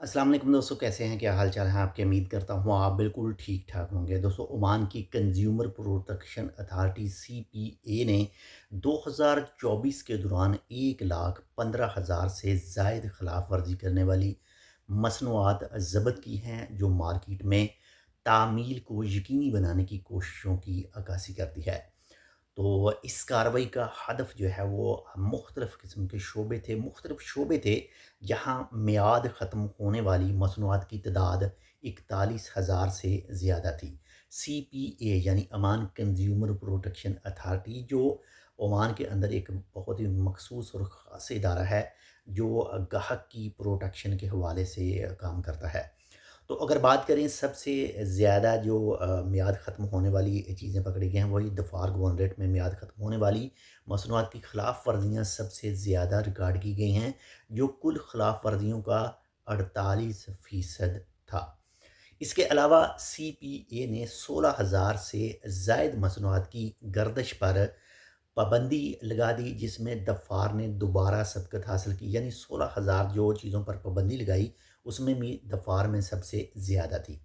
अस्सलाम वालेकुम दोस्तों, कैसे हैं? क्या हाल चाल है आपके? उम्मीद करता हूँ आप बिल्कुल ठीक ठाक होंगे। दोस्तों, ओमान की कंज्यूमर प्रोटेक्शन अथॉरिटी सीपीए ने 2024 के दौरान 1,15,000 से ज़ायद खिलाफ वर्जी करने वाली मसनूआत ज़ब्त की हैं, जो मार्केट में तामील को यकीनी बनाने की कोशिशों की अक्कासी करती है। तो इस कार्रवाई का हदफ जो है वो मुख्तलिफ़ किस्म के शोबे थे जहाँ मियाद ख़त्म होने वाली मसनूआत की तादाद 41,000 से ज़्यादा थी। सी पी ए यानी अमान कंज्यूमर प्रोटेक्शन अथॉरिटी, जो ओमान के अंदर एक बहुत ही मखसूस और ख़ास इदारा है, जो गाहक की प्रोटेक्शन के हवाले से काम करता है। तो अगर बात करें सबसे ज़्यादा जो मियाद ख़त्म होने वाली चीज़ें पकड़ी गई हैं, वही दफ़ार गवन रेट में मियाद ख़त्म होने वाली मसनूआत की खिलाफ वर्जियाँ सबसे ज़्यादा रिकॉर्ड की गई हैं, जो कुल खिलाफ वर्जियों का 48% था। इसके अलावा सी पी ए ने 16,000 से ज़ायद मसनूआत की गर्दिश पर पाबंदी लगा दी, जिसमें दफ़ार ने दोबारा सबकत हासिल की, यानी 16,000 जो चीज़ों पर पाबंदी लगाई, उसमें भी दफ़ार में सबसे ज़्यादा थी,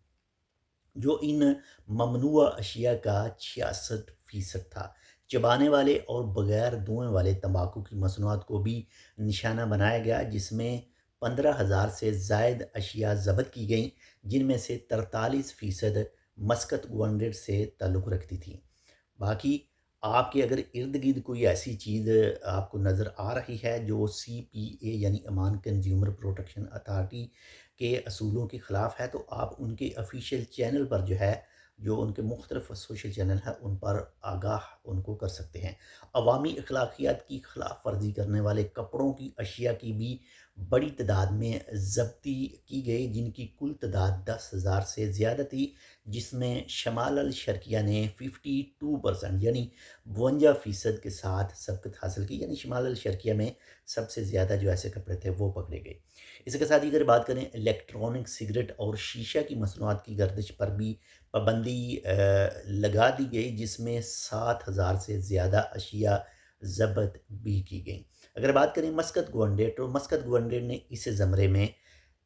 जो इन ममनुआ अशिया का 66% था। चबाने वाले और बगैर धुएँ वाले तंबाकू की मसनूआत को भी निशाना बनाया गया, जिसमें 15,000 से ज़ायद अशिया ज़ब्त की गईं, जिनमें से 43% मस्कत गवर्नरेट से ताल्लुक़ रखती थीं। बाकी आपके अगर इर्द-गिर्द कोई ऐसी चीज़ आपको नज़र आ रही है जो सीपीए यानी अमान कंज्यूमर प्रोटेक्शन अथॉरिटी के असूलों के ख़िलाफ़ है, तो आप उनके ऑफ़िशियल चैनल पर जो है, जो उनके मुख्तलिफ़ सोशल चैनल हैं, उन पर आगाह उनको कर सकते हैं। अवामी अखलाकियात की खिलाफ वर्जी करने वाले कपड़ों की अशिया की भी बड़ी तादाद में ज़ब्ती की गई, जिनकी कुल तादाद 10,000 से ज़्यादा थी, जिसमें शमाल अल शर्किया ने 52% यानी 52% के साथ सबकत हासिल की, यानी शमाल अल शर्किया में सबसे ज़्यादा जो ऐसे कपड़े थे वो पकड़े गए। इसके साथ ही अगर बात करें इलेक्ट्रॉनिक सिगरेट और शीशा की मसनूआत की गर्दिश पर भी पाबंदी लगा दी गई, जिसमें 7,000 से ज़्यादा अशिया ज़ब्त भी की गई। अगर बात करें मस्कत गवर्नरेट, तो मस्कत गवर्नरेट ने इस ज़मरे में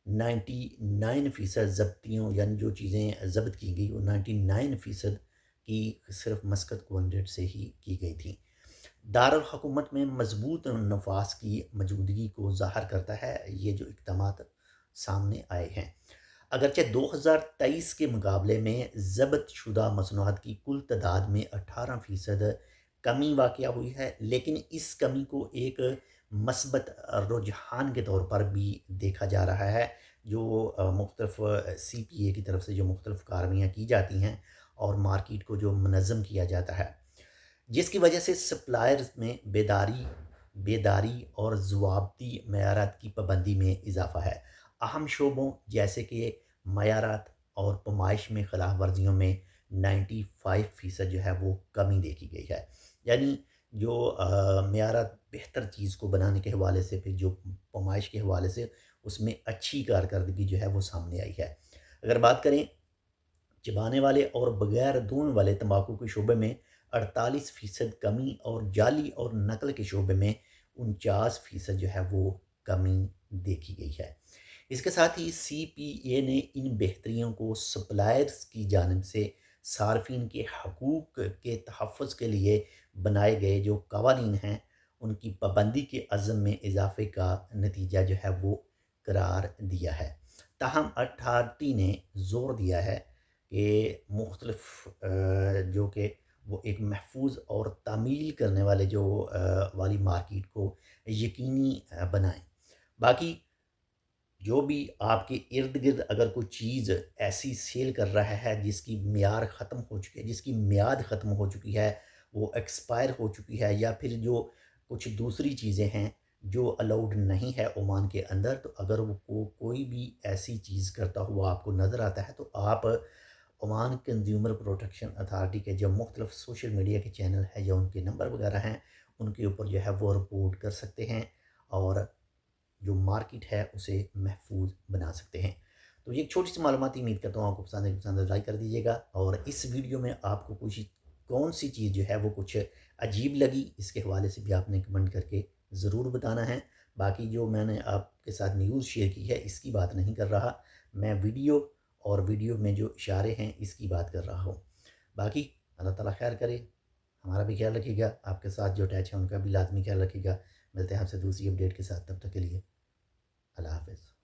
99% ज़ब्तियों, यानी जो चीज़ें ज़ब्त की गई वो 99% की सिर्फ मस्कत गवर्नरेट से ही की गई थी। दारुल हुकूमत में मजबूत नफास की मौजूदगी को ज़ाहिर करता है ये जो इक़दामात सामने आए हैं। अगरचे 2023 के मुकाबले में ज़ब्त शुदा मसनूआत की कुल तादाद में 18% कमी वाक़या हुई है, लेकिन इस कमी को एक मस्बत रुझान के तौर पर भी देखा जा रहा है, जो मुख्तलिफ़ सी पी ए की तरफ से जो मुख्तलिफ़ कार्रवाइयाँ की जाती हैं और मार्केट को जो मुनज़्ज़म किया जाता है, जिसकी वजह से सप्लायर्स में बेदारी बेदारी और ज़वाबती मयारात की पाबंदी में इजाफ़ा है। अहम शोबों जैसे कि मयारात और पैमाइश में खिलाफ वर्जियों में 95% जो है वो कमी देखी गई है। यानी जो मयारात बेहतर चीज़ को बनाने के हवाले से, फिर जो पैमाइश के हवाले से उसमें अच्छी कारकर्दगी जो है वो सामने आई है। अगर बात करें चबाने वाले और बगैर धुएँ वाले तंबाकू के शोबे में 48% कमी, और जाली और नकल के शोबे में 49% जो है वो कमी देखी गई है। इसके साथ ही सी पी ए ने इन बेहतरियों को सप्लायर्स की जानिब से सार्फिन के हकूक़ के तहफ़्फ़ुज़ के लिए बनाए गए जो कवानीन हैं, उनकी पाबंदी के अज़्म में इज़ाफ़े का नतीजा जो है वो करार दिया है। ताहम अथॉरिटी ने ज़ोर दिया है कि मुख्तलिफ़ जो कि वो एक महफूज़ और तामील करने वाले जो वाली मार्केट को यकीनी बनाएँ। बाकी जो भी आपके इर्द-गिर्द अगर कोई चीज़ ऐसी सेल कर रहा है जिसकी मियार ख़त्म हो चुकी है, जिसकी मियाद ख़त्म हो चुकी है, वो एक्सपायर हो चुकी है, या फिर जो कुछ दूसरी चीज़ें हैं जो अलाउड नहीं है ओमान के अंदर, तो अगर वो कोई भी ऐसी चीज़ करता हुआ आपको नज़र आता है, तो आप ओमान कंज्यूमर प्रोटेक्शन अथॉरिटी के जो मुख्तलिफ सोशल मीडिया के चैनल हैं या उनके नंबर वगैरह हैं, उनके ऊपर जो है वो रिपोर्ट कर सकते हैं और जो मार्केट है उसे महफूज बना सकते हैं। तो ये एक छोटी-सी मालूमाती, उम्मीद करता हूँ आपको पसंद आई, पसंद है लाइक कर दीजिएगा, और इस वीडियो में आपको कुछ कौन-सी चीज़ जो है वो कुछ अजीब लगी, इसके हवाले से भी आपने कमेंट करके ज़रूर बताना है। बाकी जो मैंने आप کے ساتھ نیوز شیئر کی ہے اس کی بات نہیں کر رہا، میں ویڈیو اور ویڈیو میں جو اشارے ہیں اس کی بات کر رہا ہوں۔ باقی اللہ تعالیٰ خیر کرے، ہمارا بھی خیال رکھے گا، آپ کے ساتھ جو اٹیچ ہیں ان کا بھی لازمی خیال رکھے گا۔ ملتے ہیں آپ سے دوسری اپڈیٹ کے ساتھ، تب تک کے لیے اللہ حافظ۔